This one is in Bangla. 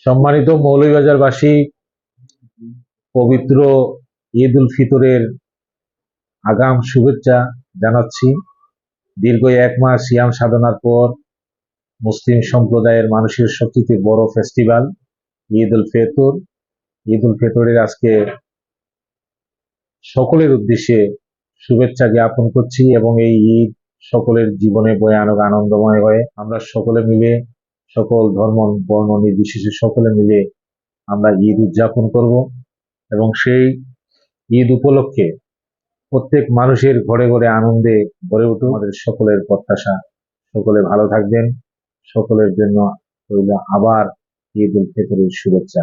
সম্মানিত মৌলভীবাজারবাসী, পবিত্র ঈদ উল ফিতরের আগাম শুভেচ্ছা জানাচ্ছি। দীর্ঘ 1 মাস সিয়াম সাধনার পর মুসলিম সম্প্রদায়ের মানুষের সবচেয়ে বড় ফেস্টিভ্যাল ঈদ উল ফিতর। ঈদ উল ফিতরের আজকে সকলের উদ্দেশ্যে শুভেচ্ছা জ্ঞাপন করছি এবং এই ঈদ সকলের জীবনে বয়ে আনুক আনন্দময় হয়ে আমরা সকলে মিলে, সকল ধর্ম বর্ণ নির্বিশেষে সকলে মিলে আমরা ঈদ উদযাপন করব এবং সেই ঈদ উপলক্ষে প্রত্যেক মানুষের ঘরে ঘরে আনন্দে ভরে উঠুক আমাদের সকলের প্রত্যাশা। সকলে ভালো থাকবেন। সকলের জন্য রইল আবার ঈদ উল ফিতরের শুভেচ্ছা।